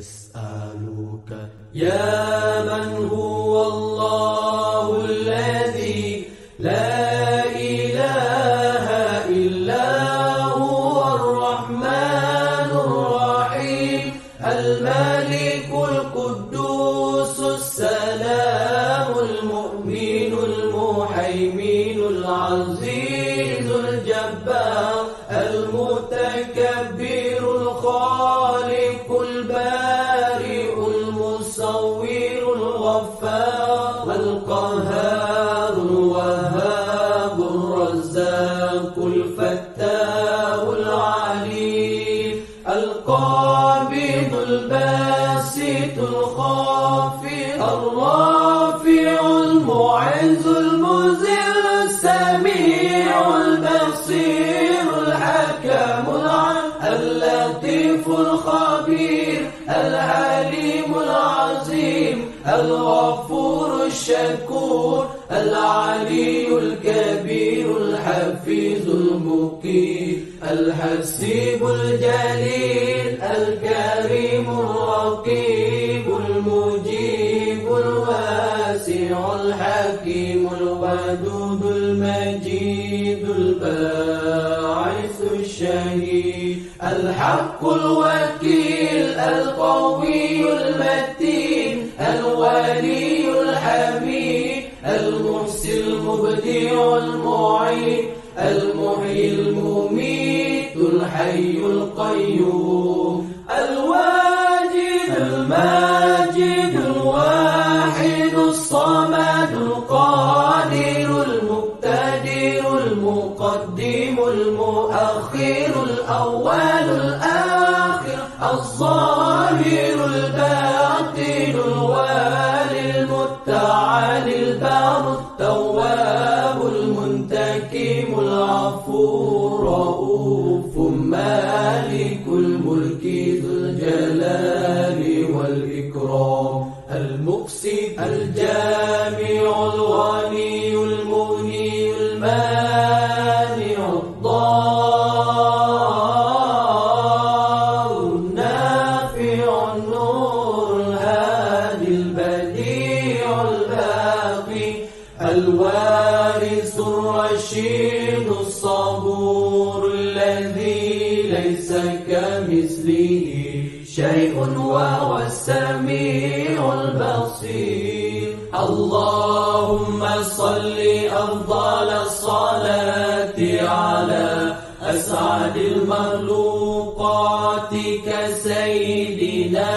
أسألك يا من هو الله الذي لا إله إلا هو الرحمن الرحيم الملك القدوس السلام المؤمن المهيمن العزيز الجبار المتكبر الخالق البارئ المصور الغفار القهار الوهاب الرزاق الفتاح العليم القابض الباسط الخافض الرافع المعز المذل السميع البصير الحكم اللطيف الخبير العليم العظيم الغفور الشكور العلي الكبير الحفيظ المقيم الحسيب الجليل الكريم الرقيب المجيب الواسع الحكيم الودود المجيد الباعث الشهيد الحق الوكيل القوي المتين الولي الحميد المحسن المبدع المعيد المحيي المميت الحي القيوم الواجد الماجد الواحد الصمد القادر المقتدر المقدم المؤخر الأول الآخر الظاهر الباطن الوالي المتعالي البار التواب المنتقم العفو الرؤوف مالك الملك ذو الجلال والإكرام المقسط الجامع الغني المغني المانع الضار النافع النور الهادي البديع الباقي الوارث الرشيد الصبور الذي ليس كمثله شيء وهو السميع البصير اللهم صل أفضل الصلاة على أسعد المخلوقات كسيدنا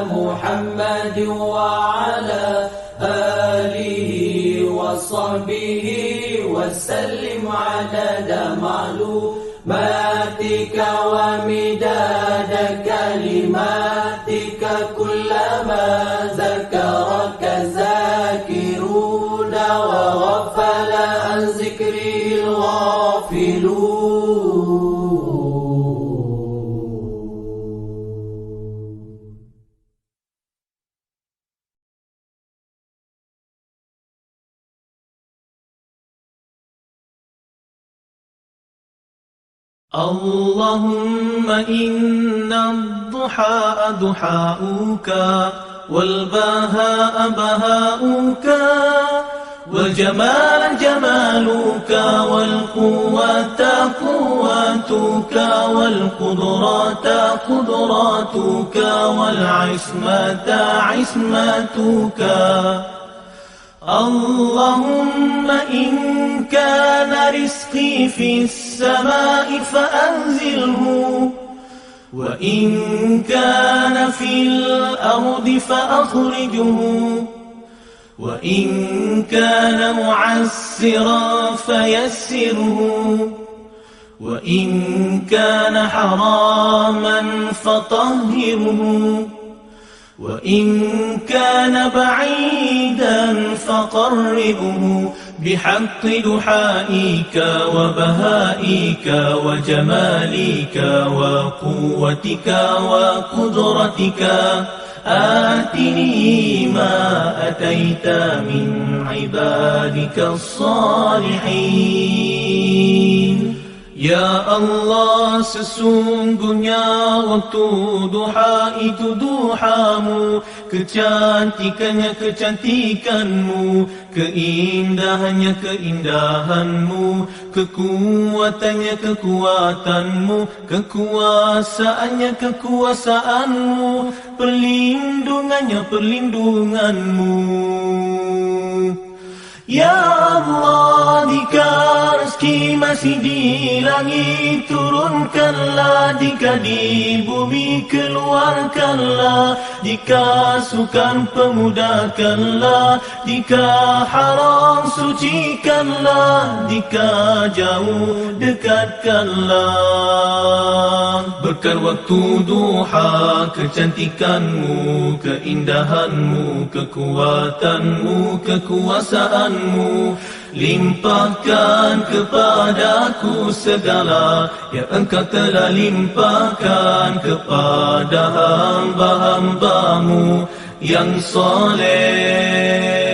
محمد وعلى آله وصحبه وسلم عدد معلوماتك ومداد كلماتك كلما ذكرك ذاكرون وغفل عن ذكره الغافلون. اللهم إن الضحى ضحاؤك والبهاء بهاؤك والجمال جمالك والقوة قوتك والقدرات قدراتك والعصمة عصمتك. اللهم إن كان رزقي في السماء فأنزله وإن كان في الأرض فأخرجه وإن كان معسرا فيسره وإن كان حراما فطهره وإن كان بعيدا فقربه بحق دحائك وبهائك وجمالك وقوتك وقدرتك. آتني ما أتيت من عبادك الصالحين Ya Allah, sesungguhnya waktu duha itu duhamu, kecantikannya kecantikanmu, keindahannya keindahanmu, kekuatannya kekuatanmu, kekuasaannya kekuasaanmu, perlindungannya perlindunganmu. Ya Allah, jika rezeki masih di langit turunkanlah, jika di bumi keluarkanlah, jika sukan pemudahkanlah, jika haram sucikanlah, jika jauh dekatkanlah. Berkat waktu duha, kecantikanmu, keindahanmu, kekuatanmu, kekuasaanmu, limpahkan kepadaku segala yang engkau telah limpahkan kepada hamba-hambamu yang soleh.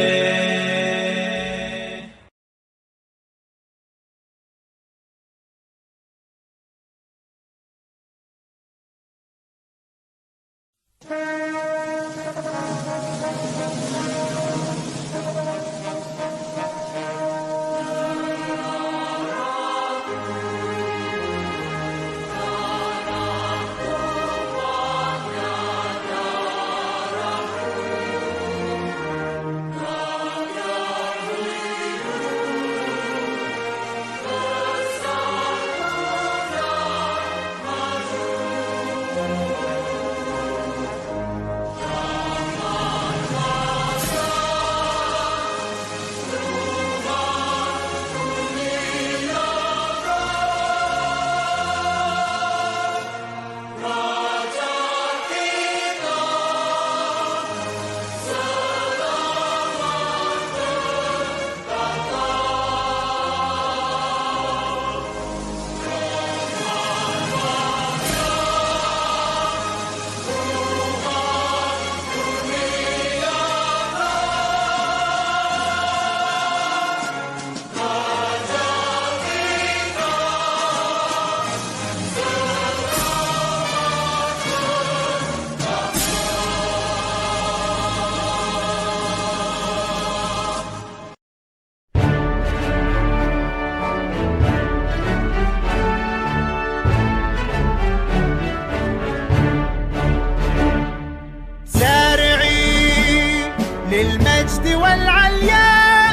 للمجد والعلياء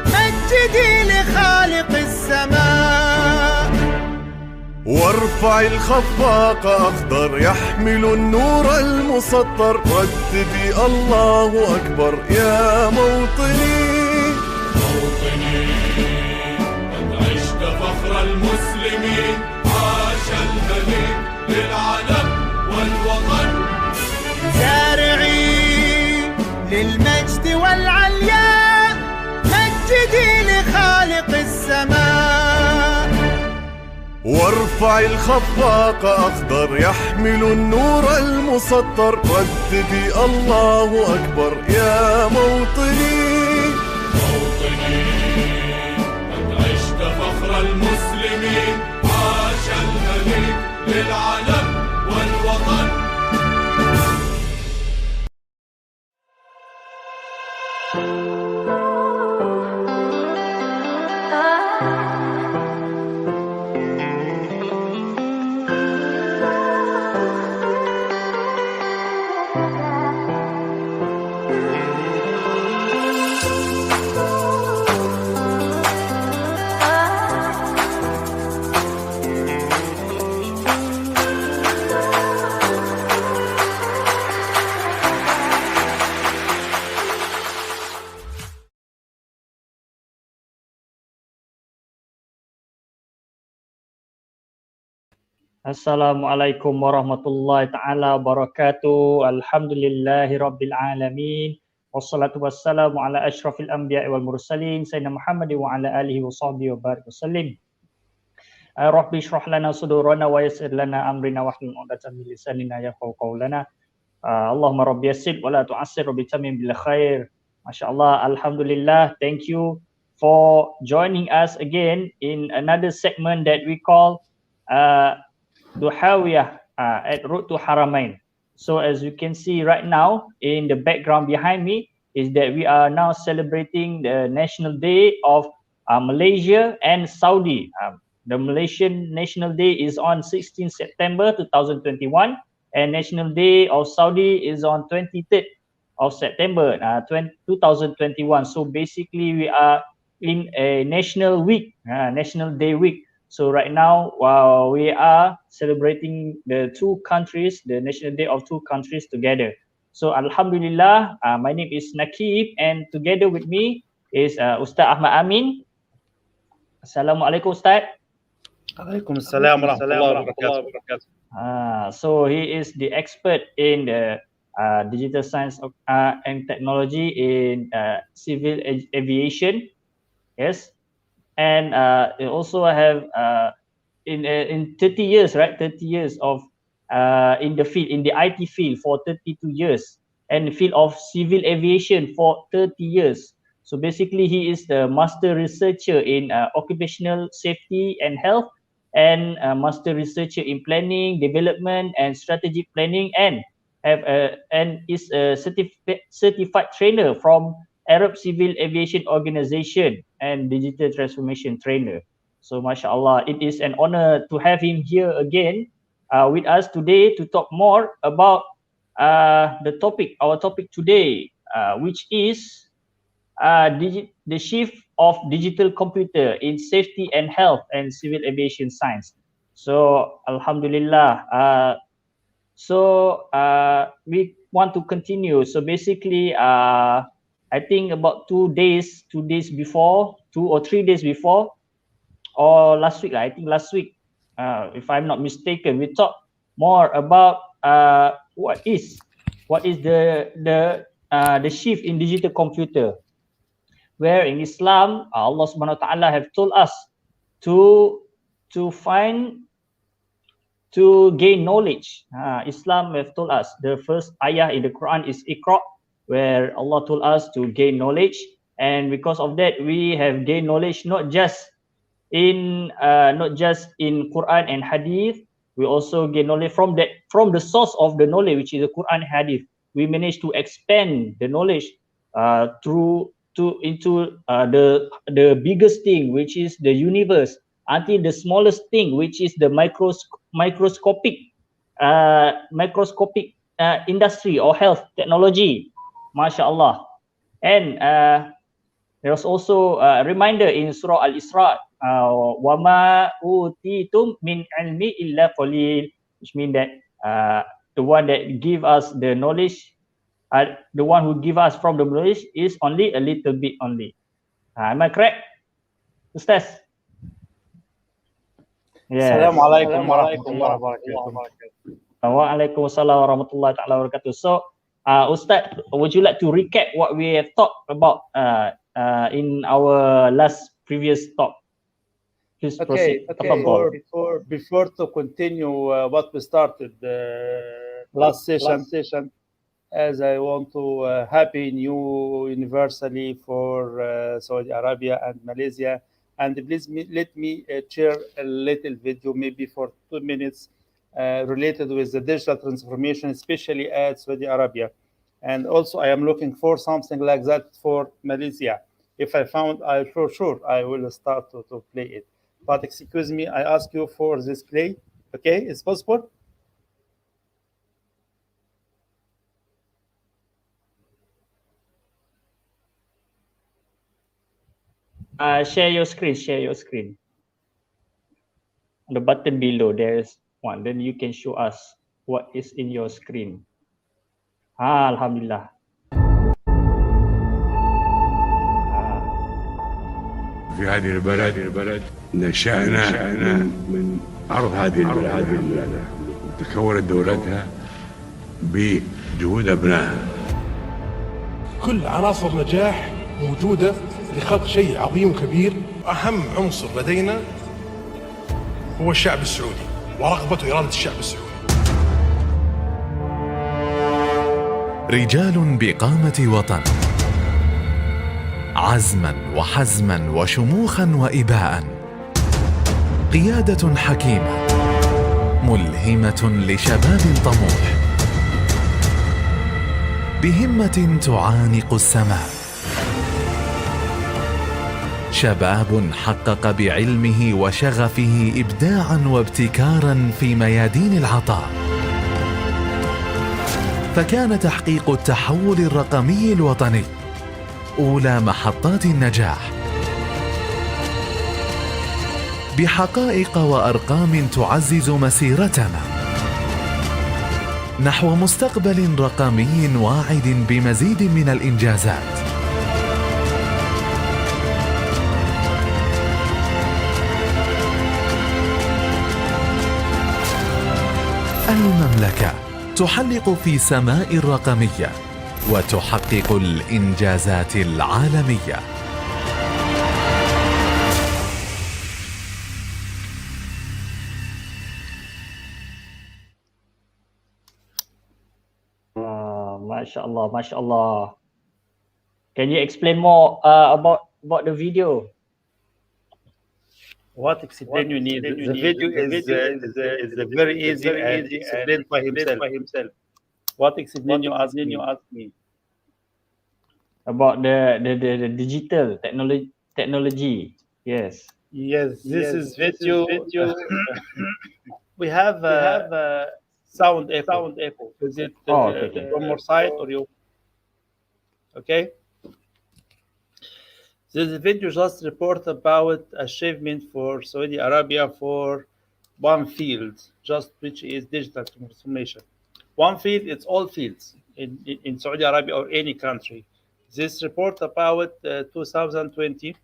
مجدي لخالق السماء. وارفع الخفاق أخضر يحمل النور المسطر، رددي الله أكبر يا موطني. موطني قد عشت فخر المسلمين، عاش الملك للعلم والوطن. زارعي للمجد والعلياء مجدي لخالق السماء. وارفع الخفاق أخضر يحمل النور المسطر، رددي الله أكبر يا موطني. موطني قد عشت فخر المسلمين، عاش الملك للعلم والوطن. Assalamualaikum warahmatullahi ta'ala wabarakatuh. Alhamdulillahi rabbil alamin. Wassalatu wassalamu ala ashrafil anbiya'i wal mursalin Sayyidina Muhammad wa ala alihi wa sahbihi wa barik wasallim. Rabbi shrah lana sudurana wa yassir lana amrina wahlul 'uqdatam min lisanina yafqahu qawlana. Allahumma rabbi yassir wa la tu'assir, rabbi tamim bil khair. Masya-Allah, alhamdulillah. Thank you for joining us again in another segment that we call Dhahawiyah at Road2Haramain. So as you can see right now in the background behind me is that we are now celebrating the National Day of Malaysia and Saudi. The Malaysian National Day is on 16 September 2021 and National Day of Saudi is on 23rd of September 2021. So basically we are in a national week, National Day week. So right now we are celebrating the two countries, the National Day of two countries together. So Alhamdulillah, my name is Nakib and together with me is Ustaz Ahmad Amin. Assalamualaikum Ustaz. Alaikum assalam wa rahmatullahi wa barakatuh. So he is the expert in the digital science and technology in civil aviation. Yes, and also have in 30 years, right? 30 years of in the field, in the IT field for 32 years, and the field of civil aviation for 30 years. So basically, he is the master researcher in occupational safety and health, and master researcher in planning, development, and strategic planning, and is a certified trainer from Arab Civil Aviation Organization and digital transformation trainer. So mashallah, it is an honor to have him here again with us today to talk more about our topic today, which is the shift of digital computer in safety and health and civil aviation science. So alhamdulillah, we want to continue. So basically, I think about 2 days before, 2 or 3 days before, or last week, I think last week, if I'm not mistaken, we talked more about what is the shift in digital computer, where in Islam, Allah Subhanahu wa Taala have told us to gain knowledge. Islam have told us the first ayah in the Quran is Iqra, where Allah told us to gain knowledge, and because of that we have gained knowledge not just in Quran and Hadith. We also gain knowledge from the source of the knowledge, which is the Quran and Hadith. We managed to expand the knowledge into the biggest thing, which is the universe, until the smallest thing, which is the microscopic industry or health technology. MashaAllah. And there was also a reminder in Surah Al-Isra, وَمَا أُوتِيتُم مِّنْ عِلْمِ إِلَّا قَلِيلٌ, which means that the one that give us the knowledge, the one who give us from the knowledge is only a little bit only. Am I correct, Ustaz? Yes. Assalamualaikum warahmatullahi wabarakatuh. Waalaikumsalam warahmatullahi wabarakatuh. So, Ustaz, would you like to recap what we have talked about in our previous talk? Please proceed. Before to continue what we started last session, as I want to happy new universally for Saudi Arabia and Malaysia, and please let me share a little video, maybe for 2 minutes, related with the digital transformation, especially at Saudi Arabia. And also I am looking for something like that for Malaysia. If I found, for sure I will start to play it. But excuse me, I ask you for this play. Okay, it's possible? Share your screen. The button below, there's one. Then you can show us what is in your screen. Alhamdulillah. في هذه البلد نشأنا من أرض هذه البلد تكونت دولتها بجهود أبنائها. كل عناصر نجاح موجودة لخلق شيء عظيم كبير. أهم عنصر لدينا هو الشعب السعودي ورغبة وإرادة الشعب السعودي. رجال بقامة وطن عزما وحزما وشموخا وإباء، قيادة حكيمة ملهمة لشباب طموح، بهمة تعانق السماء، شباب حقق بعلمه وشغفه إبداعا وابتكارا في ميادين العطاء، فكان تحقيق التحول الرقمي الوطني أولى محطات النجاح، بحقائق وأرقام تعزز مسيرتنا نحو مستقبل رقمي واعد بمزيد من الإنجازات. المملكة تحلق في سماء الرقمية وتحقق الإنجازات العالمية. Masya Allah, Masya Allah. Can you explain more about the video? What explain you need? The video is very easy and explained by himself. What explain you ask me? About the digital technology. Yes. Yes, this is video. We have sound echo. Is it Okay. one more side or you? Okay. This video just report about achievement for Saudi Arabia for one field, just which is digital transformation. One field, it's all fields in Saudi Arabia or any country. This report about 2020,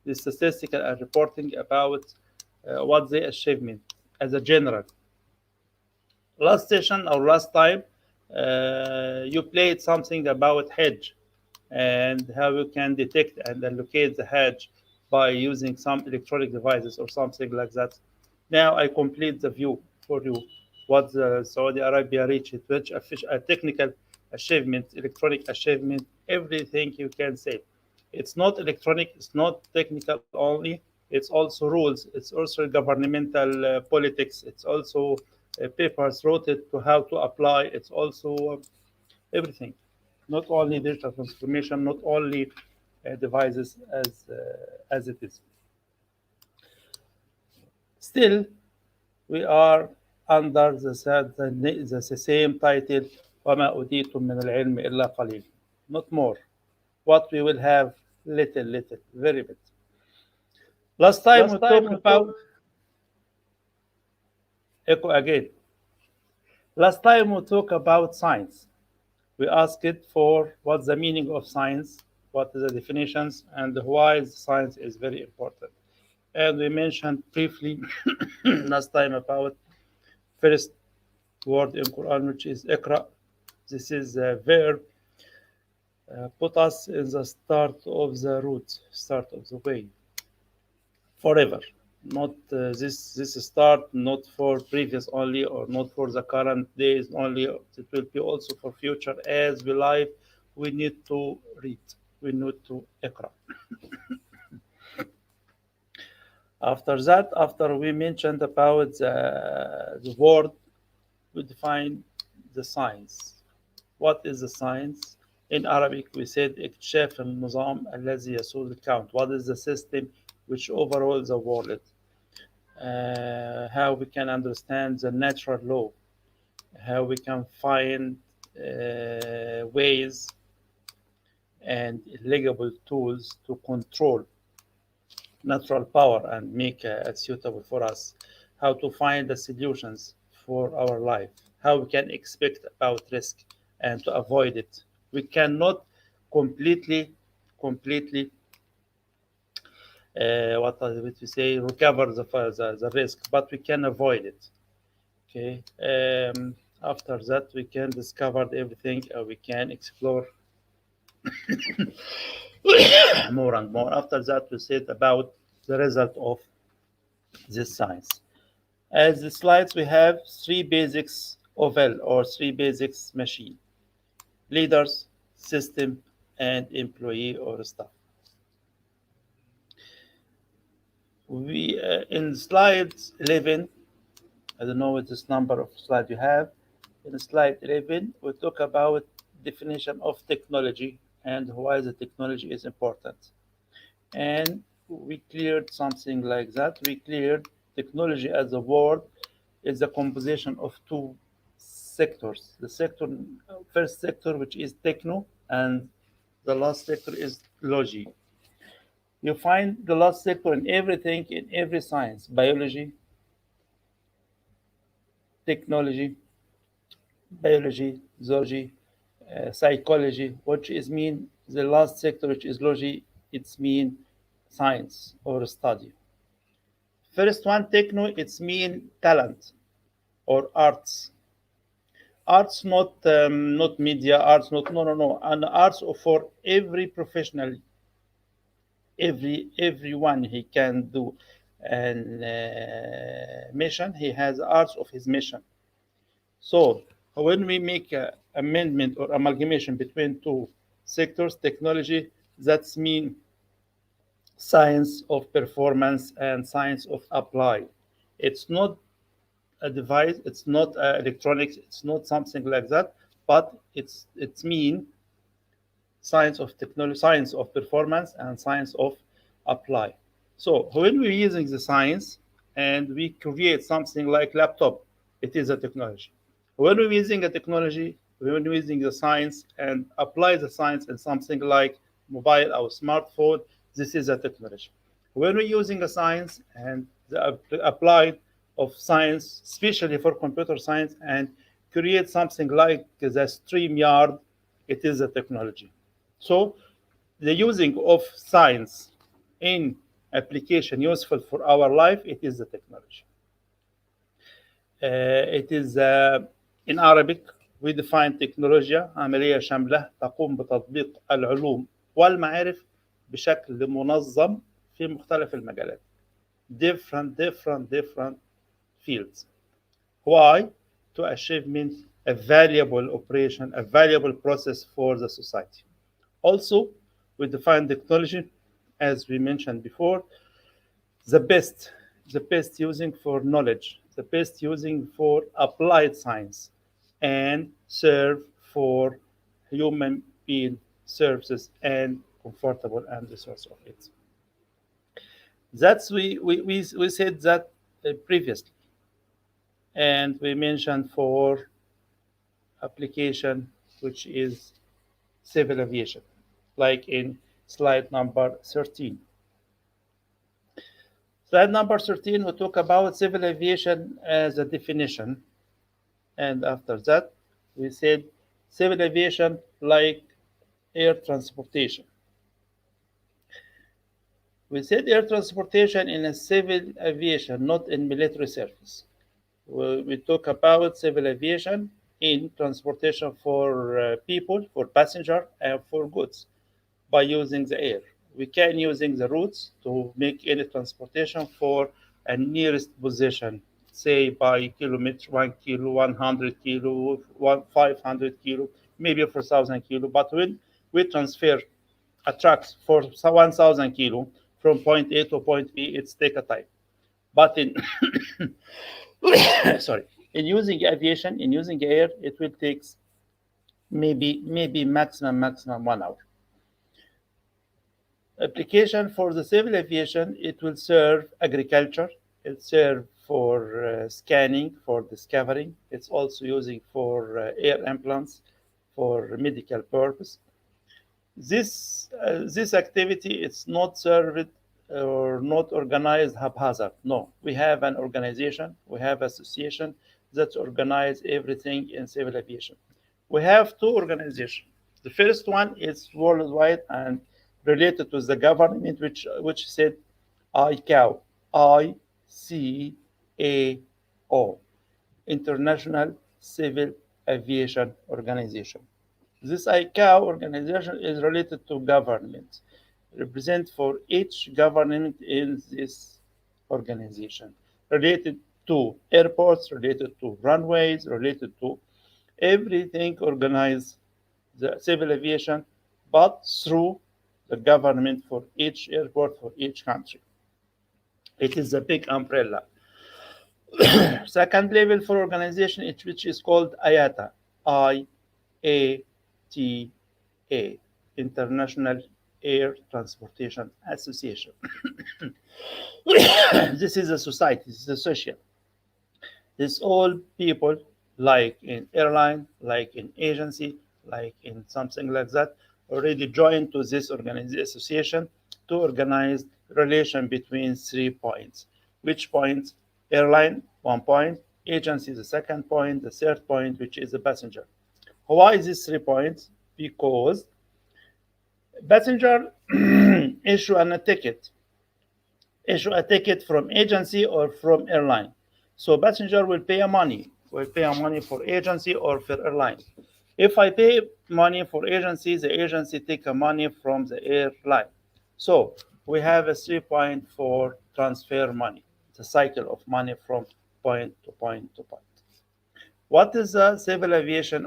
the statistical reporting about what the achievement as a general. Last session or last time, you played something about hedge and how you can detect and locate the hedge by using some electronic devices or something like that. Now I complete the view for you what the Saudi Arabia reached, which a technical achievement, electronic achievement, everything you can say. It's not electronic, it's not technical only, it's also rules, it's also governmental politics, it's also papers wrote it to how to apply, it's also everything. Not only digital transformation, not only devices as it is. Still, we are under the same title, وَمَا أُوتِيتُم مِّنَ الْعِلْمِ إِلَّا قَلِيلٌ. Not more. What we will have, little, very bit. Last time we talked about echo again. Last time we talked about science. We asked it for what's the meaning of science, what is the definitions, and why science is very important. And we mentioned briefly last time about first word in Quran, which is Iqra. This is a verb. Put us in the start of the route, start of the way. Forever. Not this start, not for previous only, or not for the current days only. It will be also for future. As we live, we need to read. We need to Iqra. After that, after we mentioned about the word, we define the science. What is the science? In Arabic, we said اكتشاف النظام الذي يسود الكون. What is the system which overall the world? How we can understand the natural law, how we can find ways and legible tools to control natural power and make it suitable for us, how to find the solutions for our life, how we can expect about risk and to avoid it. We cannot completely recover the risk, but we can avoid it. Okay. After that, we can discover everything, we can explore more and more. After that, we said about the result of this science. As the slides, we have three basics of L, or three basics machine: leaders, system, and employee or staff. We in slide 11, I don't know what this number of slide you have. In slide 11, we talk about definition of technology and why the technology is important. And we cleared something like that. We cleared technology as a word is a composition of two sectors. The first sector, which is techno, and the last sector is logi. You find the last sector in everything, in every science, biology, technology, biology, zoology, psychology, which is mean the last sector, which is logi, it's mean science or study. First one, techno, it's mean talent or arts. Arts, not media, arts, not no, and arts for every professional, everyone he can do an mission. He has arts of his mission. So when we make an amendment or amalgamation between two sectors, technology, that's mean science of performance and science of apply. It's not a device, it's not electronics, it's not something like that, but it's mean science of technology, science of performance, and science of apply. So when we're using the science and we create something like laptop, it is a technology. When we're using a technology, when we're using the science and apply the science in something like mobile or smartphone, this is a technology. When we're using a science and the applied of science, especially for computer science, and create something like the StreamYard, it is a technology. So the using of science in application useful for our life, it is a technology. It is in Arabic we define تكنولوجيا عملية شاملة تقوم بتطبيق العلوم والمعارف بشكل منظم في مختلف المجالات. Different fields. Why? To achievement a valuable operation, a valuable process for the society. Also, we define technology, as we mentioned before, the best using for knowledge, the best using for applied science, and serve for human being services and comfortable and the source of it. That's we said that previously, and we mentioned for application, which is civil aviation, like in slide number 13. Slide number 13, we talk about civil aviation as a definition. And after that, we said civil aviation like air transportation. We said air transportation in a civil aviation, not in military service. We talk about civil aviation in transportation for people, for passenger, and for goods by using the air. We can using the routes to make any transportation for a nearest position, say by kilometer, 1 kilo, 100 kilo, 500 kilo, maybe for 1,000 kilo. But when we transfer a truck for 1,000 kilo from point A to point B, it's take a time. But in in using aviation, in using air, it will take maybe maximum 1 hour. Application for the civil aviation, it will serve agriculture, it serve for scanning, for discovering. It's also using for air implants, for medical purpose. This activity, it's not served or not organized haphazard. No, we have an organization, we have association that organize everything in civil aviation. We have two organizations. The first one is worldwide and related to the government, which said ICAO, ICAO, International Civil Aviation Organization. This ICAO organization is related to government, represent for each government in this organization, related to airports, related to runways, related to everything organized the civil aviation, but through the government for each airport, for each country. It is a big umbrella. Second level for organization, which is called IATA, IATA, International Air Transportation Association. This is a society, this is a social. This all people, like in airline, like in agency, like in something like that, already joined to this association to organize relation between 3 points. Which points? Airline, 1 point, agency, the 2nd point, the 3rd point, which is the passenger. Why is this 3 points? Because passenger issue a ticket from agency or from airline. So passenger will pay money for agency or for airline. If I pay money for agency, the agency take money from the airline. So we have a 3 point for transfer money. It's a cycle of money from point to point to point. What is the civil aviation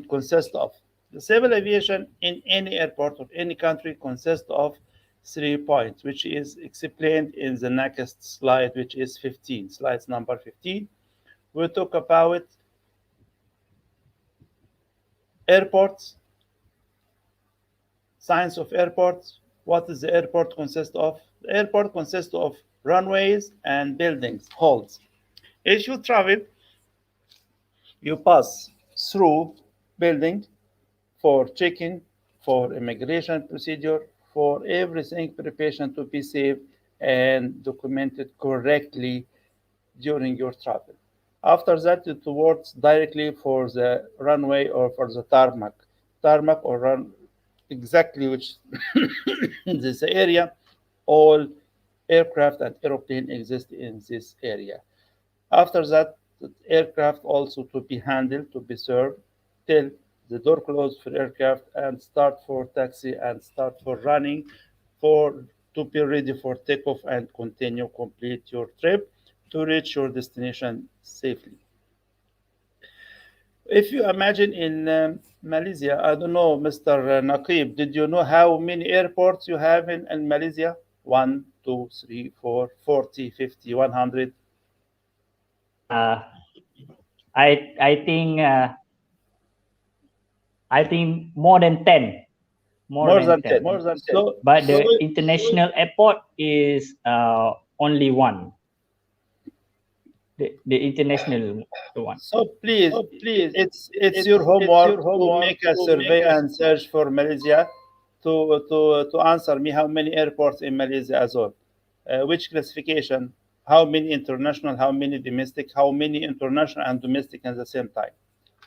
consist of? The civil aviation in any airport of any country consists of 3 points, which is explained in the next slide, which is 15, slides number 15. We'll talk about airports, science of airports. What does the airport consist of? The airport consists of runways and buildings, halls. If you travel, you pass through building for checking, for immigration procedure, for everything preparation to be safe and documented correctly during your travel. After that, it works directly for the runway or for the tarmac or run exactly which this area. All aircraft and aeroplane exist in this area. After that, the aircraft also to be handled, to be served till the door closed for aircraft and start for taxi and start for running to be ready for takeoff and complete your trip to reach your destination safely. If you imagine in Malaysia, I don't know, Mr. Naqib, did you know how many airports you have in Malaysia? 1, 2, 3, 4, 40, 50, 100? I think more than 10. More than 10. So, but the international airport is only 1. The international one. So please, it's your homework to make a survey and search for Malaysia to answer me how many airports in Malaysia as well. Which classification, how many international, how many domestic, how many international and domestic at the same time.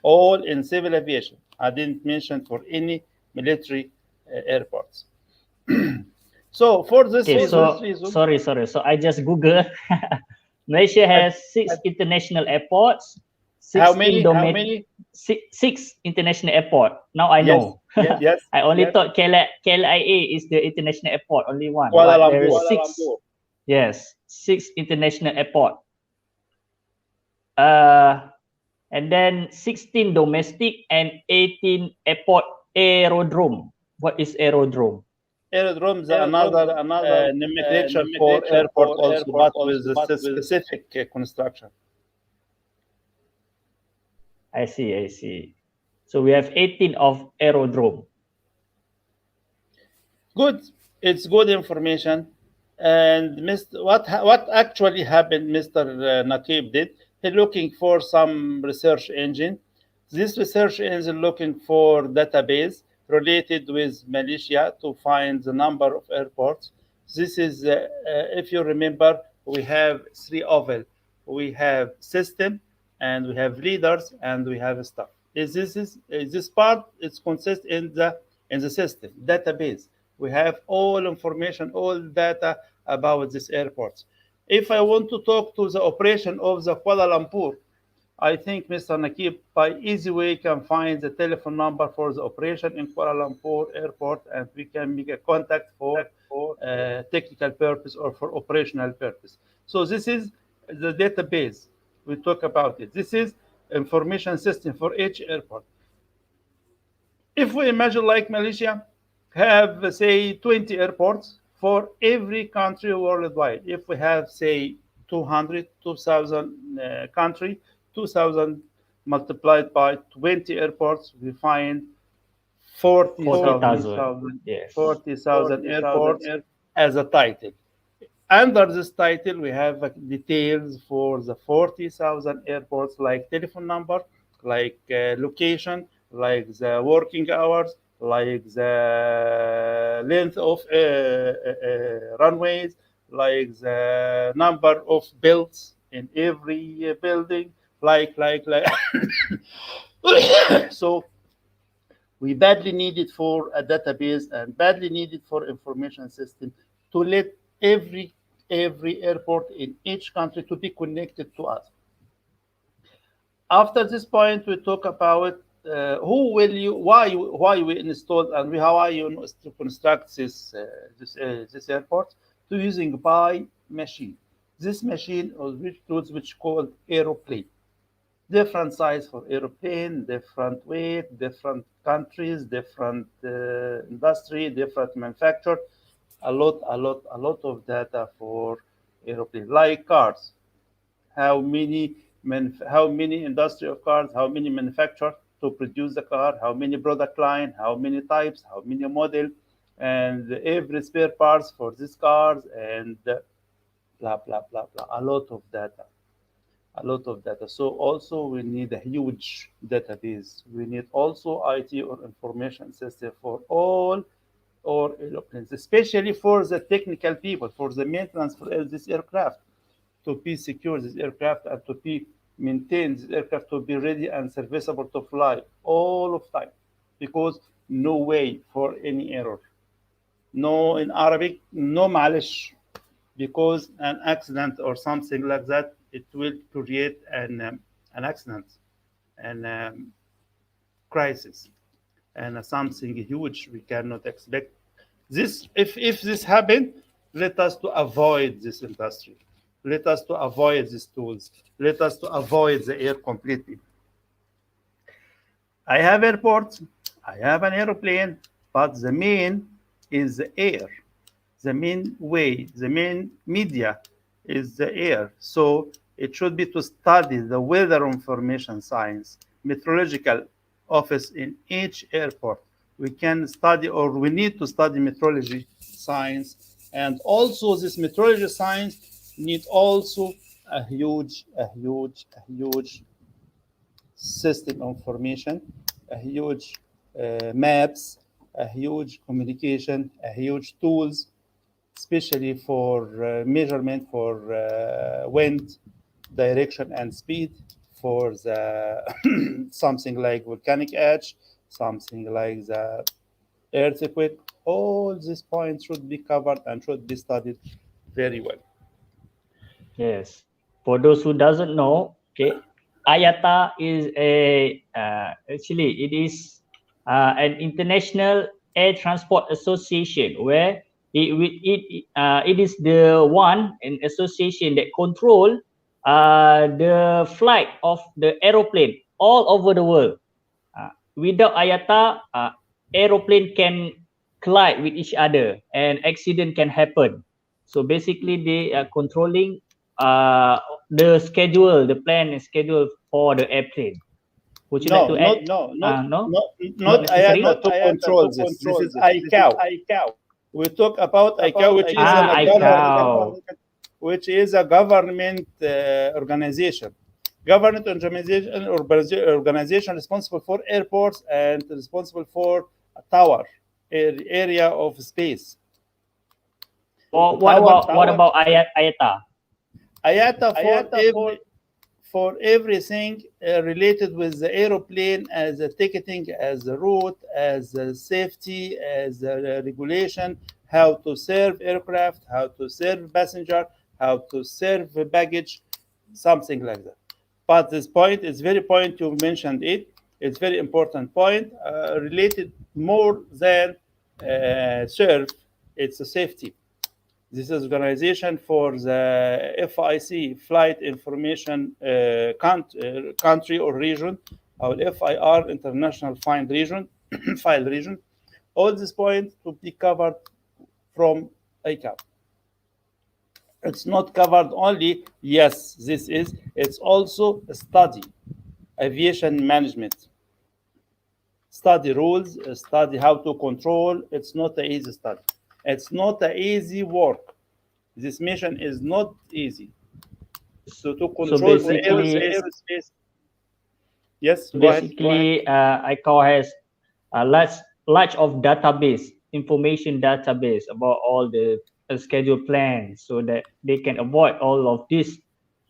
All in civil aviation. I didn't mention for any military airports. So for this reason... Sorry. So I just Google. Malaysia has 6 international airports. How many? 6 international airport. Now I know. Yes. I only thought KLIA is the international airport, only one. Kuala But there Lumpur. is 6. Yes, 6 international airport. And then 16 domestic and 18 aerodrome. What is aerodrome? Aerodrome is another nomenclature for airport also, but with a specific construction. I see. So we have 18 of aerodrome. Good. It's good information. And what actually happened, Mr. Naqib did, he looking for some research engine. This research engine looking for database related with Malaysia to find the number of airports. This is, if you remember, we have 3 oval. We have system, and we have leaders, and we have staff. This part is consists in the system database. We have all information, all data about these airports. If I want to talk to the operation of the Kuala Lumpur, I think Mr. Naqib, by easy way, can find the telephone number for the operation in Kuala Lumpur airport, and we can make a contact for technical purpose or for operational purpose. So this is the database. We talk about it. This is information system for each airport. If we imagine like Malaysia have, say, 20 airports, for every country worldwide. If we have, say, 2,000 country, 2,000 multiplied by 20 airports, we find 40,000. Yes. 40,000 airports as a title. Under this title, we have details for the 40,000 airports, like telephone number, like location, like the working hours, like the length of runways, like the number of belts in every building, like. So we badly need it for a database and badly need it for information system to let every airport in each country to be connected to us. After this point, we talk about why we installed and how are you to construct this airport to using by machine. This machine which called aeroplane. Different size for aeroplane, different weight, different countries, different industry, different manufacturer. A lot of data for aeroplane. Like cars, how many industry of cars, how many manufacturers to produce the car, how many product line, how many types, how many model, and every spare parts for these cars, and blah blah blah blah. A lot of data. So also we need a huge database. We need also IT or information system for all airplanes, especially for the technical people, for the maintenance for this aircraft, to be secure this aircraft and to be maintain this aircraft to be ready and serviceable to fly all of time, because no way for any error. No, in Arabic, no malish, because an accident or something like that, it will create an accident and crisis and something huge we cannot expect. This, if this happen, let us to avoid this industry. Let us to avoid these tools. Let us to avoid the air completely. I have airports, I have an airplane, but the main is the air. The main way, the main media is the air. So it should be to study the weather information science, meteorological office in each airport. We can study, or we need to study meteorology science. And also this meteorology science need also a huge system of information, a huge maps, a huge communication, a huge tools, especially for measurement for wind, direction, and speed, for the something like volcanic edge, something like the earthquake. All these points should be covered and should be studied very well. Yes. For those who doesn't know, okay, IATA is actually it is an international air transport association where it is the one an association that control the flight of the aeroplane all over the world. Without IATA, aeroplane can collide with each other and accident can happen. So basically, they are controlling the schedule, the plan and schedule for the airplane. Would you like to add? Not IATA to control this. This is ICAO. We talk about ICAO, which is a government organization. Government organization responsible for airports and responsible for a tower area of space. What about IATA? IATA for everything related with the aeroplane, as the ticketing, as the route, as the safety, as the regulation, how to serve aircraft, how to serve passenger, how to serve baggage, something like that. But this point is very point you mentioned it. It's very important point related more than serve. It's a safety. This is organization for the FIC, Flight Information Country or Region, or FIR, International File Region. All these points to be covered from ICAO. It's not covered only, yes, this is, it's also a study, aviation management. Study rules, study how to control. It's not an easy study. It's not an easy work. This mission is not easy. So to control the aerospace. Yes, go ahead. Basically, ICAO has a large of database, information database about all the scheduled plans, so that they can avoid all of this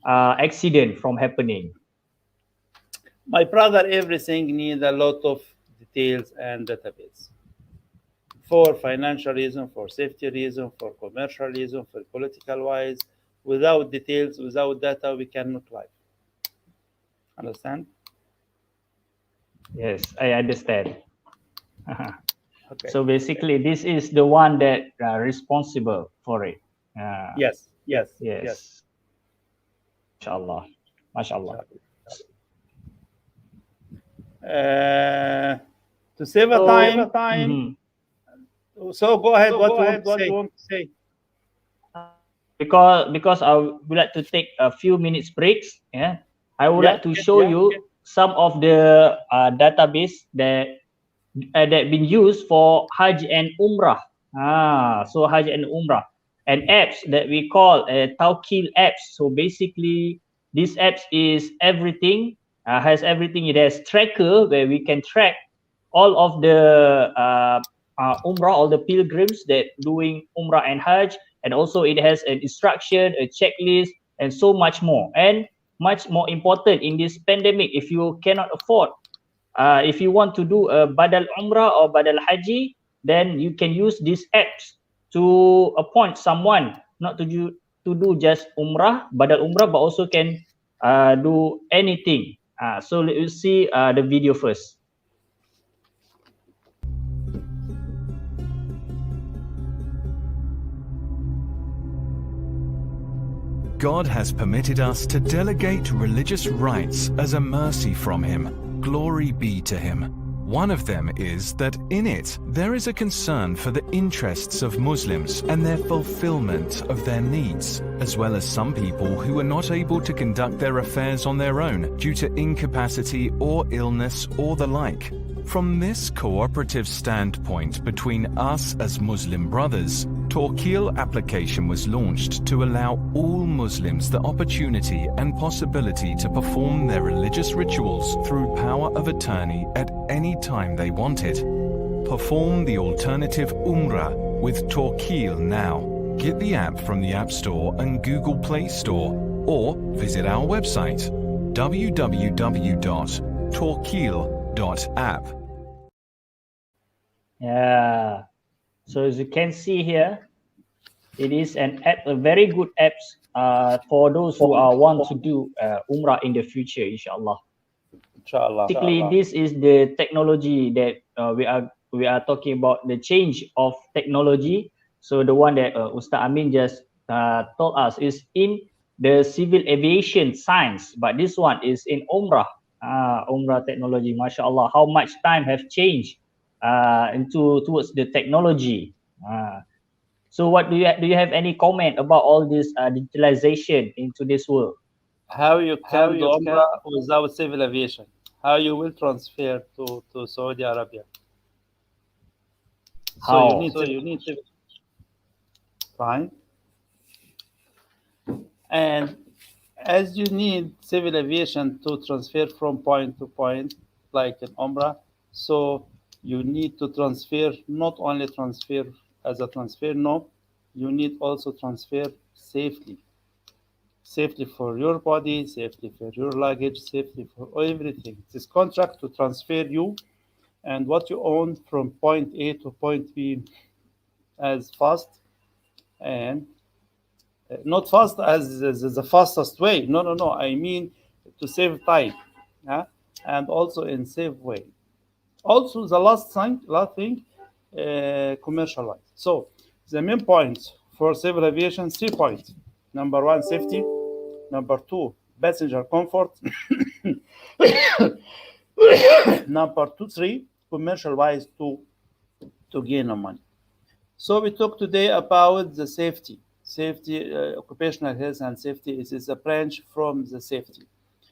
accident from happening. My brother, everything needs a lot of details and database. For financial reason, for safety reason, for commercial reason, for political wise. Without details, without data, we cannot live. Understand? Yes, I understand. Okay. So basically, this is the one that responsible for it. Yes. Mashallah. To save a time. So go ahead. What you want to say? Because I would like to take a few minutes breaks. Yeah, I would like to show you some of the database that been used for Hajj and Umrah. So Hajj and Umrah, and apps that we call Tawkil apps. So basically, this apps is everything, has everything. It has tracker where we can track all of the Umrah, all the pilgrims that doing Umrah and Hajj, and also it has an instruction, a checklist, and so much more. And much more important in this pandemic, if you cannot afford, if you want to do a Badal Umrah or Badal Haji, then you can use these apps to appoint someone not to do just Umrah, Badal Umrah, but also can do anything. So let's see the video first. God has permitted us to delegate religious rights as a mercy from Him. Glory be to Him. One of them is that in it there is a concern for the interests of Muslims and their fulfillment of their needs, as well as some people who are not able to conduct their affairs on their own due to incapacity or illness or the like. From this cooperative standpoint between us as Muslim brothers, Tawkil application was launched to allow all Muslims the opportunity and possibility to perform their religious rituals through power of attorney at any time they wanted. Perform the alternative Umrah with Tawkil now. Get the app from the App Store and Google Play Store, or visit our website www.tawkil.app. Yeah, so as you can see here, it is an app, a very good app for those who want to do Umrah in the future, inshallah. Basically, this is the technology that we are talking about, the change of technology. So the one that Ustaz Amin just told us is in the civil aviation science, but this one is in Umrah. Umrah technology, mashallah, how much time have changed towards the technology. So what do you have any comment about all this digitalization into this world? How you can do Umrah without civil aviation? How you will transfer to Saudi Arabia? How? So you need civil, fine. And as you need civil aviation to transfer from point to point, like in Umrah, so you need to transfer, not only transfer as a transfer, no, you need also transfer safely. Safely for your body, safely for your luggage, safely for everything. This contract to transfer you and what you own from point A to point B as fast, and not fast as the fastest way. No. I mean to save time, and also in safe way. Also, the last thing, commercial. So the main points for civil aviation, 3 points. Number 1, safety. Number 2, passenger comfort. Number 2, 3, commercial wise to gain money. So we talk today about the safety. Occupational health and safety is a branch from the safety.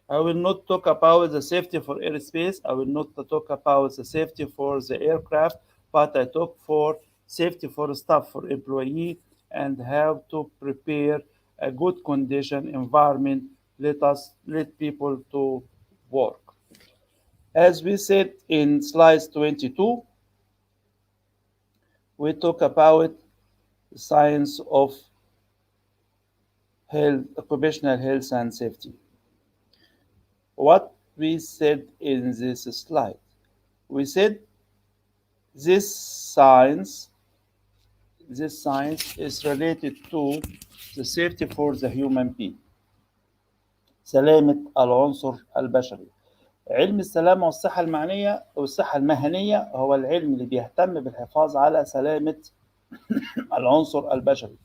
I will not talk about the safety for airspace. I will not talk about the safety for the aircraft, but I talk for safety for staff, for employee, and how to prepare a good condition environment. Let people to work. As we said in slide 22, we talk about science of health, occupational health and safety. What we said in this slide, we said this science is related to the safety for the human being. سلامة العنصر البشري. علم السلامة والصحة المعنية والصحة المهنية هو العلم اللي بيهتم بالحفاظ على سلامة العنصر البشري.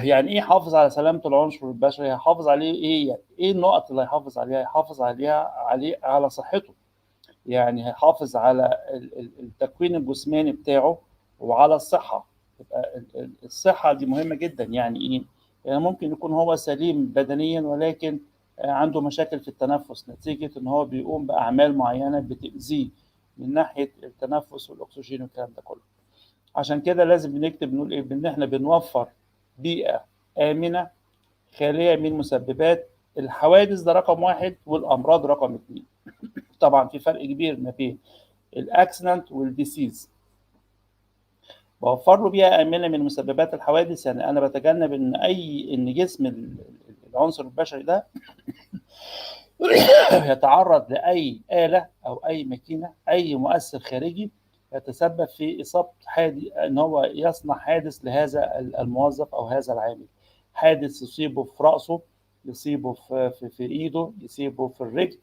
يعني ايه يحافظ على سلامة العنصر البشري؟ هيحافظ عليه ايه؟ ايه النقط اللي هيحافظ عليها؟ هيحافظ على صحته. يعني هيحافظ على التكوين الجسماني بتاعه وعلى الصحة. يبقى الصحة دي مهمة جدا. يعني ايه؟ يعني ممكن يكون هو سليم بدنيا ولكن عنده مشاكل في التنفس نتيجة ان هو بيقوم بأعمال معينة بتأذيه من ناحية التنفس والأكسجين والكلام ده كله. عشان كده لازم بنكتب نقول ايه؟ ان احنا بنوفر بيئة آمنة خالية من مسببات الحوادث، ده رقم 1، والأمراض رقم 2. طبعا في فرق كبير ما بين الأكسيدنت والديسيز. بوفر له بيئة آمنة من مسببات الحوادث، يعني أنا بتجنب إن جسم العنصر البشري ده يتعرض لأي آلة أو أي ماكينة، أي مؤثر خارجي يتسبب في إصابة إن هو يصنع حادث لهذا الموظف أو هذا العامل. حادث يصيبه في رأسه، يصيبه في إيده، يصيبه في الرجل،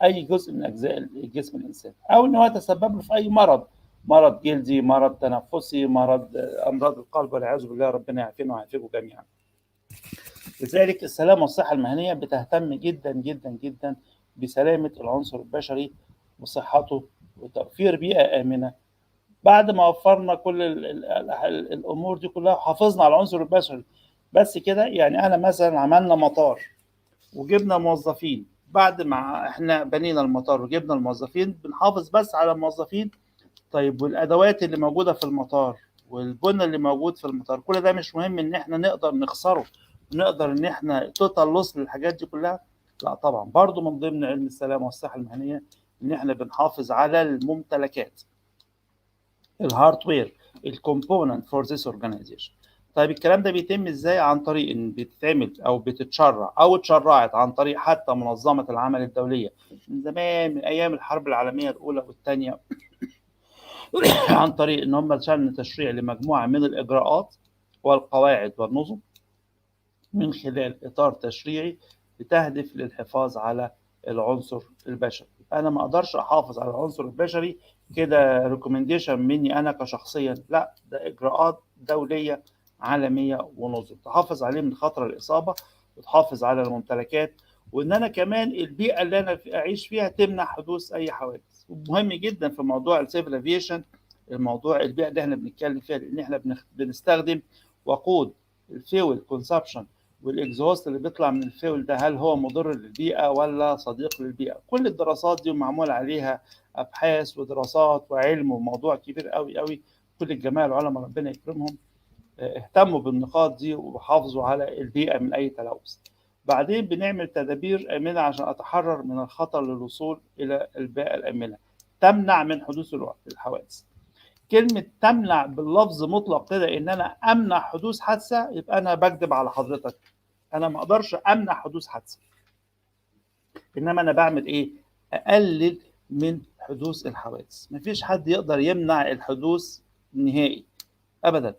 أي جزء من أجزاء الجسم الإنسان، أو إن هو يتسبب له في أي مرض جلدي، مرض تنفسي، أمراض القلب والعياذ بالله، ربنا يعافينا ويعافيكم جميعا. لذلك السلامة والصحة المهنية بتهتم جدا جدا جدا بسلامة العنصر البشري وصحته وتوفير بيئة آمنة. بعد ما وفرنا كل الأمور دي كلها وحافظنا على العنصر البشري بس كده، يعني أنا مثلا عملنا مطار وجبنا موظفين، بعد ما احنا بنينا المطار وجبنا الموظفين بنحافظ بس على الموظفين. طيب والأدوات اللي موجودة في المطار والبنى اللي موجود في المطار، كل ده مش مهم ان احنا نقدر نخسره، نقدر ان احنا توتال لوس للحاجات دي كلها؟ لا طبعا. برضو من ضمن علم السلامة والصحة المهنية ان احنا بنحافظ على الممتلكات، الهاردوير، الكومبوننت فور ذيس اورجانيزيشن. طيب الكلام ده بيتم ازاي؟ عن طريق ان بتتعمل او بتتشرع او اتشرعت عن طريق حتى منظمة العمل الدولية من زمان، من ايام الحرب العالمية الاولى والثانية، عن طريق ان هم شن تشريع لمجموعة من الاجراءات والقواعد والنظم من خلال اطار تشريعي بتهدف للحفاظ على العنصر البشري. انا ما اقدرش احافظ على العنصر البشري كده ريكومنديشن مني انا كشخصيا، لا، ده اجراءات دوليه عالميه ونظم تحافظ عليه من خطر الاصابه وتحافظ على الممتلكات، وان انا كمان البيئه اللي انا اعيش فيها تمنع حدوث اي حوادث. مهم جدا في موضوع السيفل افيشن، الموضوع البيئه اللي احنا بنتكلم فيها، لان احنا بنستخدم وقود الفيول كونسبشن والاكزوست اللي بيطلع من الفيول ده، هل هو مضر للبيئه ولا صديق للبيئه؟ كل الدراسات دي معمول عليها ابحاث ودراسات وعلم، وموضوع كبير قوي قوي. كل الجماعه العلماء ربنا يكرمهم اهتموا بالنقاط دي وحافظوا على البيئه من اي تلوث. بعدين بنعمل تدابير امنه عشان اتحرر من الخطر للوصول الى البيئه الامنه، تمنع من حدوث الحوادث. كلمة تمنع باللفظ مطلق كده ان انا امنع حدوث حادثة، يبقى انا بكذب على حضرتك. انا ما اقدرش امنع حدوث حادثة، انما انا بعمل ايه؟ اقلل من حدوث الحوادث. مفيش حد يقدر يمنع الحدوث نهائي ابدا،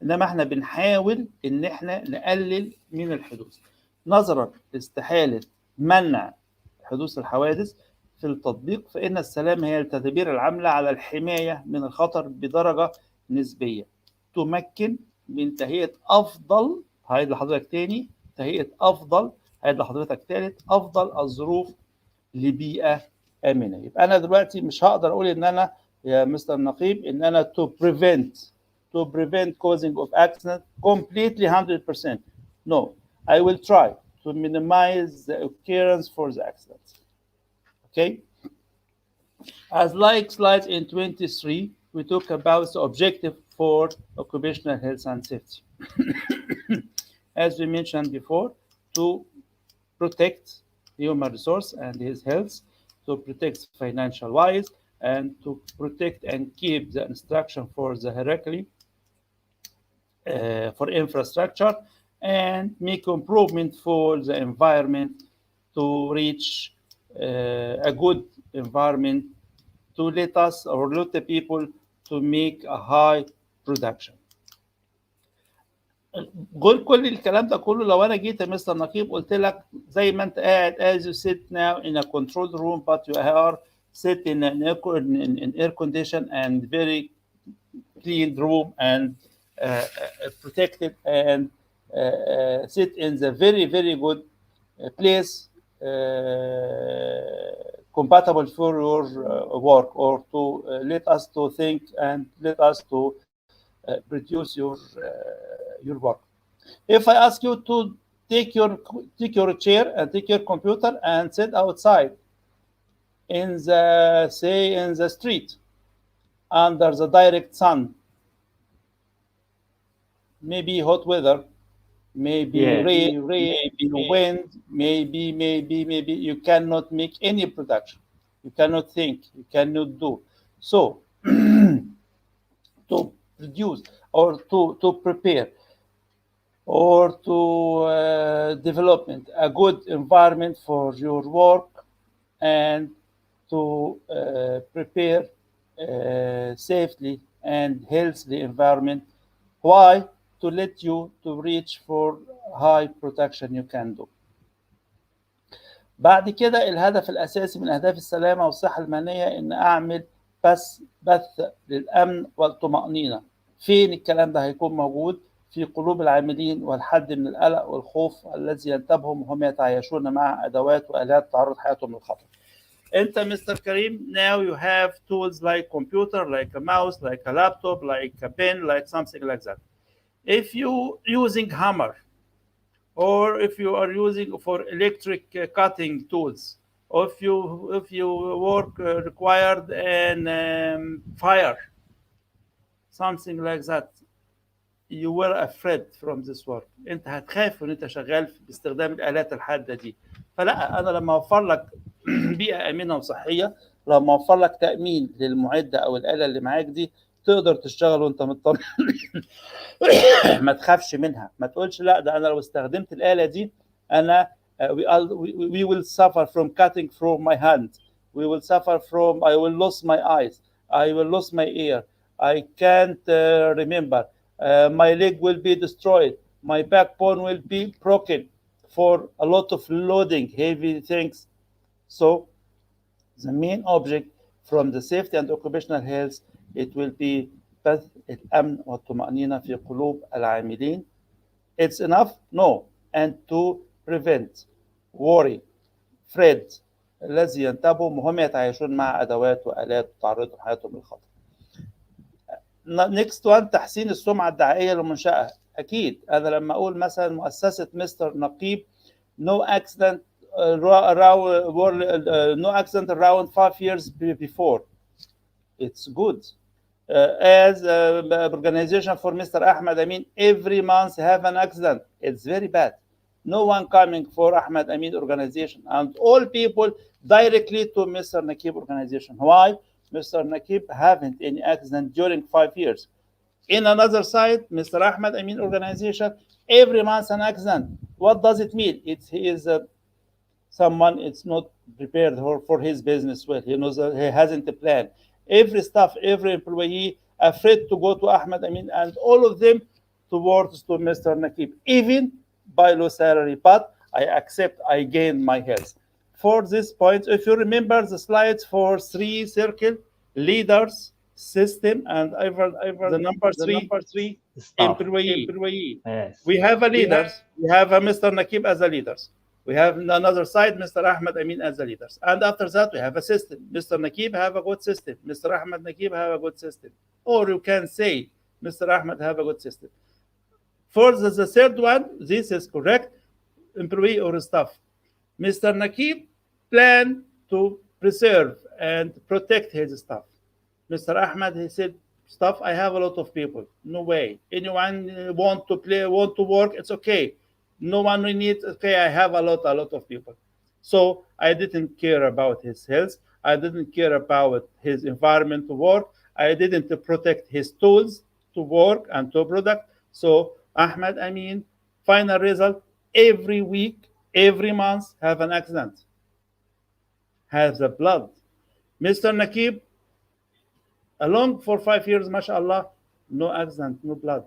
انما احنا بنحاول ان احنا نقلل من الحدوث. نظرا لاستحالة منع حدوث الحوادث في التطبيق، فإن السلامة هي التدابير العاملة على الحماية من الخطر بدرجة نسبية تمكن من تهيئة أفضل، هعيد لحضرتك تاني، تهيئة أفضل، هعيد لحضرتك تالت، أفضل الظروف لبيئة آمنة. يبقى أنا دلوقتي مش هقدر أقول إن أنا يا مستر نقيب إن أنا to to prevent causing of accident completely 100%. No, I will try to minimize the occurrence for the accidents. Okay. As like slides in 23, we talk about the objective for occupational health and safety. As we mentioned before, to protect human resource and his health, to protect financial wise, and to protect and keep the instruction for the hierarchy, for infrastructure, and make improvement for the environment to reach a good environment to let us or let the people to make a high production. قول كل الكلام ده كله لو انا جيت يا مستر نقيب قلت لك زي ما انت قاعد as you sit now in a control room but you are sit in an air condition and very clean room and protected and sit in the very good place compatible for your work or to let us to think and let us to produce your work. If I ask you to take your chair and take your computer and sit outside in the street under the direct sun, maybe hot weather, maybe rain, maybe wind, maybe you cannot make any production. You cannot think, you cannot do. So to produce or to prepare or to development a good environment for your work and to prepare safely and healthy environment. Why? To let you to reach for high protection you can do. بعد كده الهدف الأساسي من أهداف السلامة والصحة المهنية إن أعمل بث للأمن والطمأنينة. فين الكلام ده هيكون موجود؟ في قلوب العاملين والحد من القلق والخوف الذي ينتابهم وهم يتعايشون مع أدوات وآلات تعرض حياتهم للخطر. أنت مستر كريم, now you have tools like computer, like a mouse, like a laptop, like a pen, like something like that. If you using hammer, or if you are using for electric cutting tools, or if you work required in fire, something like that, you were afraid from this work. انت هتخاف وان انت شغال باستخدام الآلات الحادة دي. فلا, انا لما اوفر لك بيئة آمنة وصحية، لما اوفر لك تأمين للمعدة او الآلة اللي معاك دي، تقدر تشتغل وانت مطمن. ما تخافش منها، ما تقولش لا ده انا لو استخدمت الآلة دي انا we will suffer from cutting from my hand, we will suffer from, I will lose my eyes, I will lose my ear, I can't remember, my leg will be destroyed, my backbone will be broken for a lot of loading heavy things. So the main object from the safety and occupational health, it will be بث الأمن والطمأنينة في قلوب العاملين. It's enough? No. And to prevent worry, fret الذي ينتابهم وهم يتعايشون مع أدوات وآلات تعرض حياتهم للخطر. Next one, تحسين السمعة الدعائية للمنشأة. أكيد أنا لما أقول مثلا مؤسسة مستر نقيب no accident around 5 years before, it's good. As organization for Mr. Ahmed Amin, every month have an accident. It's very bad. No one coming for Ahmed Amin organization, and all people directly to Mr. Nakib organization. Why? Mr. Nakib haven't any accident during 5 years. In another side, Mr. Ahmed Amin organization, every month an accident. What does it mean? He is someone it's not prepared for his business well. He knows he hasn't a plan. Every staff, every employee afraid to go to Ahmed Amin, and all of them towards to Mr. Nakib, even by low salary, but I accept I gain my health. For this point, if you remember the slides for 3 circle, leaders, system, and the number three employee. Yes. We have a leader, we have a Mr. Nakib as a leader. We have on another side Mr. Ahmed Amin as the leaders. And after that, we have a system. Mr. Nakib have a good system. Mr. Ahmed Nakib have a good system. Or you can say Mr. Ahmed have a good system. For the third one, this is correct, employee or staff. Mr. Nakib plan to preserve and protect his staff. Mr. Ahmed, he said, staff, I have a lot of people. No way. Anyone want to play, want to work, it's okay. No one we need, okay, I have a lot of people. So I didn't care about his health. I didn't care about his environment to work. I didn't protect his tools to work and to product. So Ahmed Amin, final result, every week, every month have an accident. Has the blood. Mr. Nakib, along for 5 years, mashallah, no accident, no blood.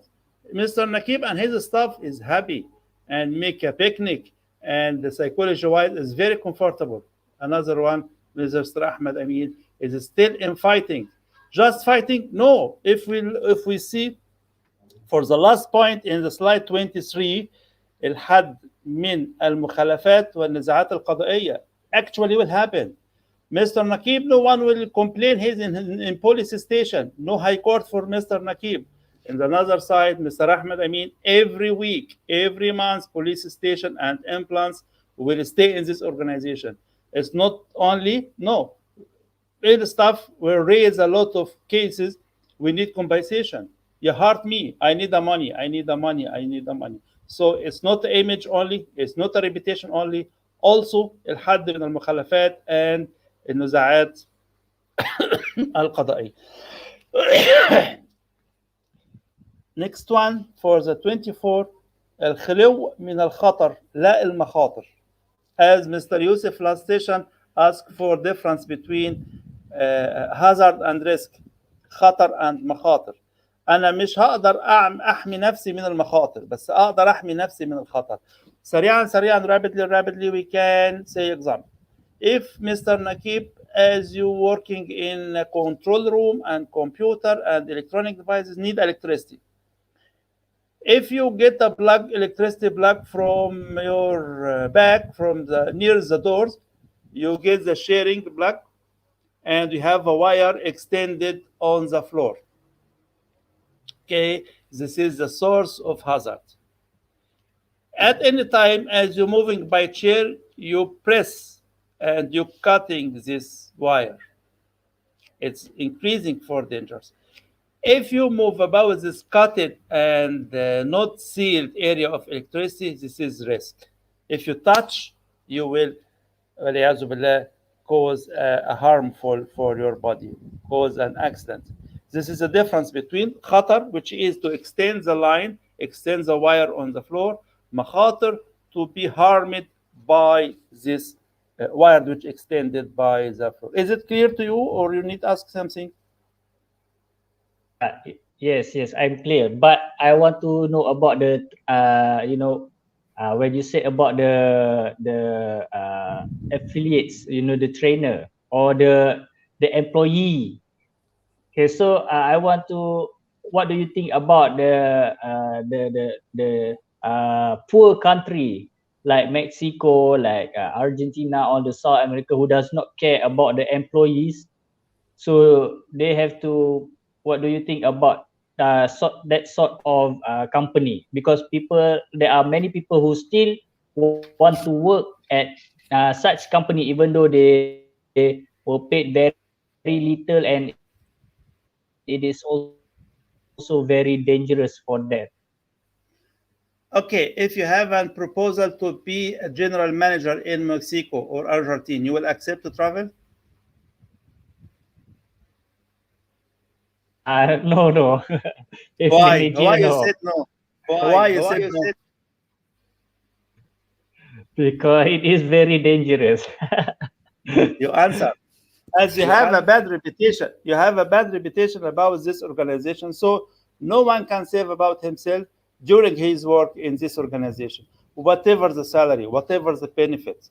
Mr. Nakib and his staff is happy and make a picnic, and the psychology-wise is very comfortable. Another one, Mr. Ahmed Amin, is still in fighting. Just fighting? No. If we see for the last point in the slide 23, الحد من المخالفات والنزاعات القضائية actually will happen. Mr. Nakib, no one will complain. He's in police station. No high court for Mr. Nakib. In the other side, Mr. Ahmed Amin, every week, every month, police station and implants will stay in this organization. It's not only, no. The staff will raise a lot of cases. We need compensation. You hurt me. I need the money. I need the money. I need the money. So it's not the image only. It's not a reputation only. Also, الحد من المخالفات and النزاعات القضائية. Next one for the 24, الخلو من الخطر لا المخاطر. As Mr. Yusuf last station asked for difference between hazard and risk, خطر and مخاطر. أنا مش هقدر أحمي نفسي من المخاطر، بس أقدر أحمي نفسي من الخطر. سريعا rapidly we can say example. If Mr. Nakib, as you working in a control room and computer and electronic devices need electricity, if you get a plug, electricity plug from your back, from the near the doors, you get the sharing plug, and you have a wire extended on the floor. Okay, this is the source of hazard. At any time, as you're moving by chair, you press and you're cutting this wire. It's increasing for dangers. If you move about this cutted and not sealed area of electricity, this is risk. If you touch, you will cause a harmful for your body, cause an accident. This is the difference between khatar, which is to extend the line, extend the wire on the floor, makhatar, to be harmed by this wire which extended by the floor. Is it clear to you, or you need to ask something? Yes, I'm clear. But I want to know about the, when you say about the affiliates, the trainer or the employee. Okay, so I want to. What do you think about the poor country like Mexico, like Argentina, or the South America, who does not care about the employees? So they have to. What do you think about that sort of company? Because there are many people who still want to work at such company, even though they were paid very little, and it is also very dangerous for them. Okay, if you have a proposal to be a general manager in Mexico or Argentina, you will accept to travel? No. Why? Why you no. said no? Why you said no? Because it is very dangerous. You answer. As you have a bad reputation, you have a bad reputation about this organization, so no one can save about himself during his work in this organization, whatever the salary, whatever the benefits.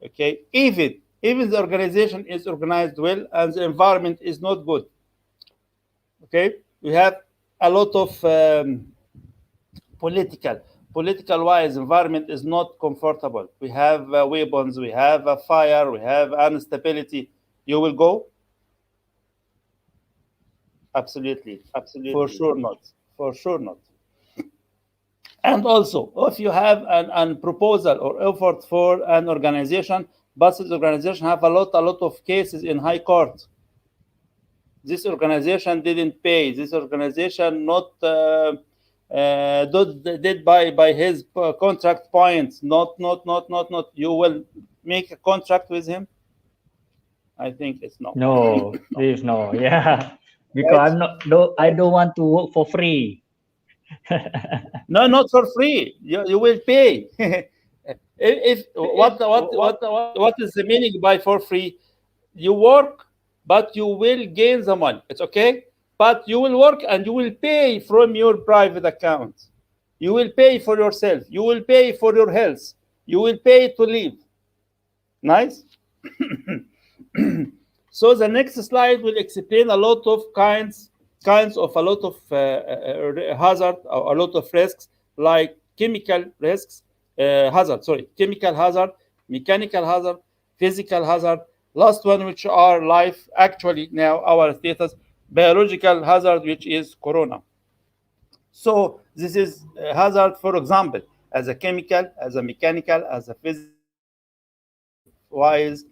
Okay, even the organization is organized well and the environment is not good. Okay, we have a lot of political wise environment is not comfortable. We have weapons, we have a fire, we have instability. You will go? Absolutely. For sure not. For sure not. And also, if you have an proposal or effort for an organization, but this organization have a lot of cases in high court. This organization didn't pay. This organization not did by his contract points. Not. You will make a contract with him? I think it's no. No, please no. Yeah, because Right. I'm not. No, I don't want to work for free. No, not for free. You will pay. if what is the meaning by for free? You work, but you will gain the money. It's okay, but you will work and you will pay from your private account. You will pay for yourself. You will pay for your health. You will pay to live. Nice. So the next slide will explain a lot of kinds of a lot of hazard, or a lot of risks, like chemical risks, chemical hazard, mechanical hazard, physical hazard. Last one, which are life, actually now our status, biological hazard, which is corona. So this is a hazard, for example, as a chemical, as a mechanical, as a physical wise,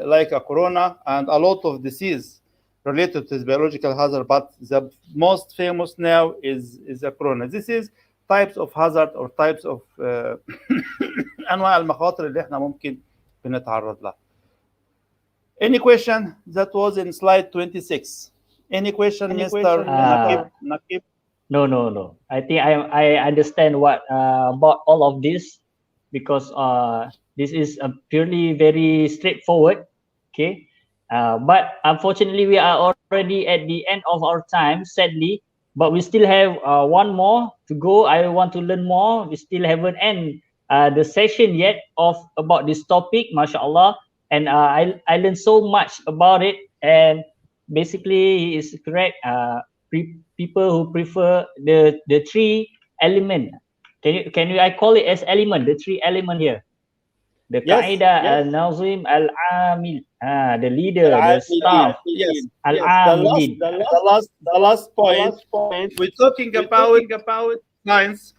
like a corona, and a lot of disease related to this biological hazard, but the most famous now is a corona. This is types of hazard or types of انواع المخاطر اللي احنا ممكن بنتعرض لها. Any question? That was in slide 26. Any question, Mr. Nakib? No. I think I understand what about all of this, because this is purely very straightforward. Okay. But unfortunately, we are already at the end of our time, sadly. But we still have one more to go. I want to learn more. We still haven't end the session yet about this topic, mashallah. And I learned so much about it. And basically, it's correct. People who prefer the three element. Can you I call it as element? The three element here. The Qaeda, Al-Nazim, Al-Amil, the leader, the staff, Al-Amilin. The last point, we're talking about science,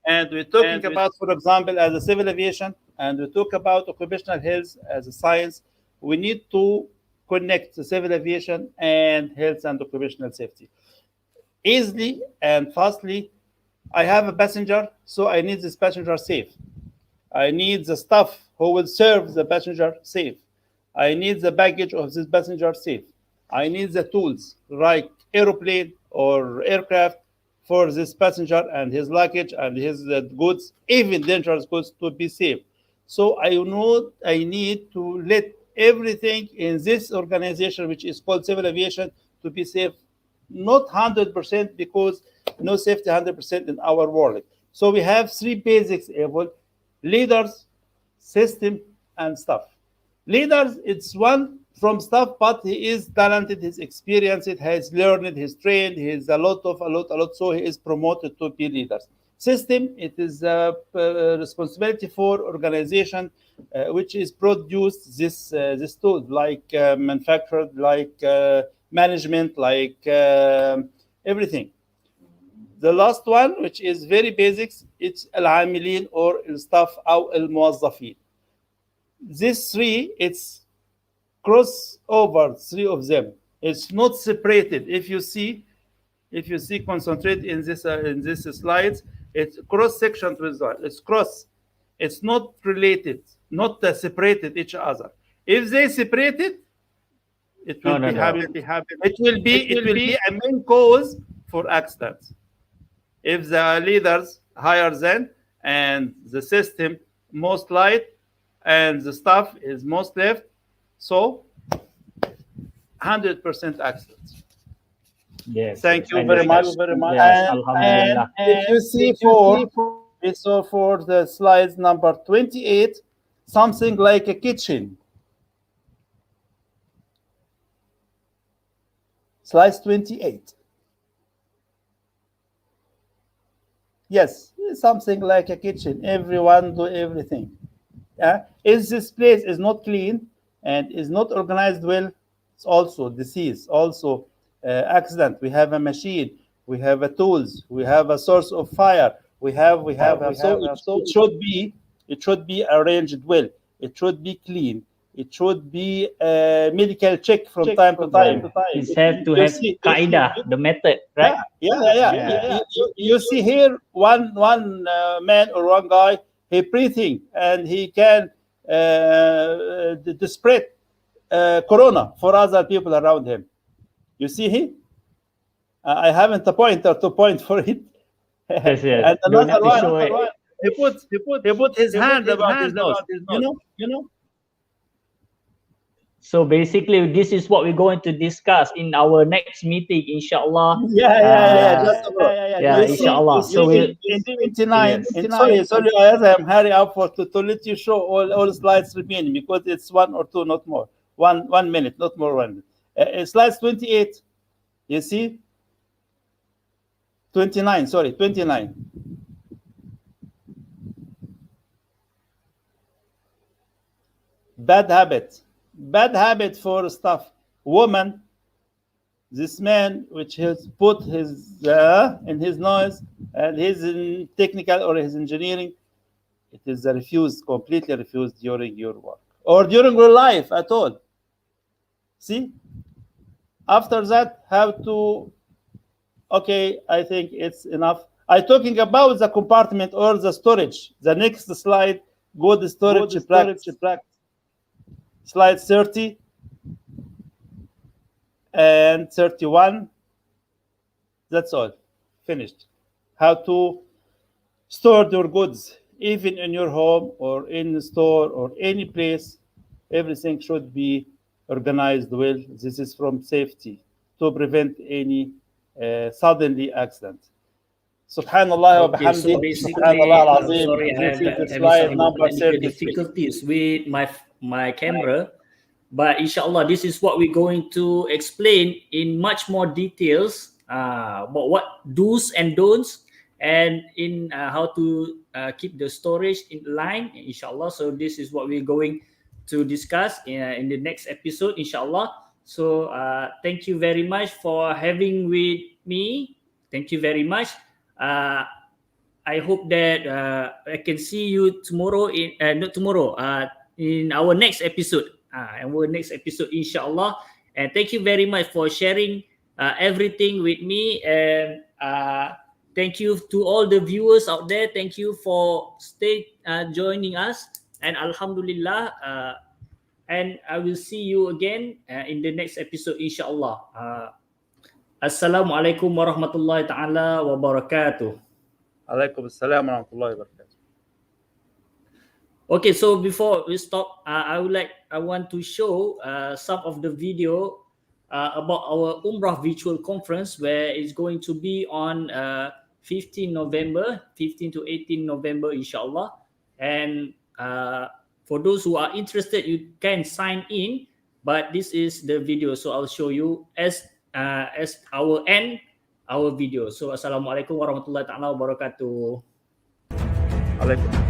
and we're talking about, for example, as a civil aviation, and we talk about occupational health as a science. We need to connect the civil aviation and health and occupational safety easily and fastly. I have a passenger, so I need this passenger safe. I need the staff who will serve the passenger safe. I need the baggage of this passenger safe. I need the tools like airplane or aircraft for this passenger and his luggage and his goods, even dangerous goods, to be safe. So I need to let everything in this organization, which is called civil aviation, to be safe. Not 100%, because no safety 100% in our world. So we have three basics: leaders, system, and staff. Leaders, it's one from staff, but he is talented, he's experienced, he has learned, he's trained, he's a lot, so he is promoted to be leaders. System, it is a responsibility for organization which is produced this tools, like manufactured, like management, like everything. The last one, which is very basics, it's al-amilin or staff or al-muwazzafin. These three, it's crossover, three of them. It's not separated. If you see, concentrate in this slides, it's cross section with that. It's cross. It's not related, not separated each other. If they separated, it will be happen. It will be a main cause for accidents. If the leaders higher than, and the system most light, and the staff is most left, so 100% accidents. Yes. Thank you very much. Yes, alhamdulillah. And if you see for the slides number 28, something like a kitchen. Slides 28. Yes, something like a kitchen. Everyone do everything. If this place is not clean and is not organized well, it's also disease, also accident. We have a machine we have a tools, we have a source of fire, we have. So it should be arranged well. It should be clean. It should be a medical check from time to time. It have to have qaida, the method, right? Yeah. You see here one man or one guy, he breathing and he can spread corona for other people around him. You see here? I haven't a pointer to point for it. Yes. And another one, he put his hand about his nose. You know. So basically, this is what we're going to discuss in our next meeting, inshallah. Inshallah. So in 29. Sorry, I'm hurry up to let you show all slides remaining because it's 1 or 2, not more. 1 minute, not more. 1 minute. Slides 28. You see. 29. Sorry, 29. Bad habit for stuff. Woman, this man which has put his in his nose and his in technical or his engineering, it is completely refused during your work or during your life at all. See, after that, how to? Okay, I think it's enough. I'm talking about the compartment or the storage. The next slide, good storage practice. Slide 30 and 31. That's all. Finished. How to store your goods, even in your home or in the store or any place. Everything should be organized well. This is from safety to prevent any suddenly accident. Subhanallah wa bihamdi. Subhanallah al-azim. Sorry, This is having slide some number technical 33. difficulties with my camera, but inshallah, this is what we're going to explain in much more details about what do's and don'ts, and in how to keep the storage in line, inshallah. So this is what we're going to discuss in the next episode, inshallah. So thank you very much for having with me. Thank you very much. I hope that I can see you tomorrow in our next episode. Inshallah. And thank you very much for sharing everything with me. And thank you to all the viewers out there. Thank you for joining us. And alhamdulillah. And I will see you again in the next episode, inshallah. Assalamualaikum warahmatullahi ta'ala wabarakatuh. Alaikum assalam wa rahmatullahi wa barakatuh. Okay, so before we stop, I want to show some of the video about our Umrah virtual conference, where it's going to be on 15 to 18 November, inshallah. And for those who are interested, you can sign in, but this is the video, so I'll show you as our video. So assalamualaikum warahmatullahi wabarakatuh. Alaikum.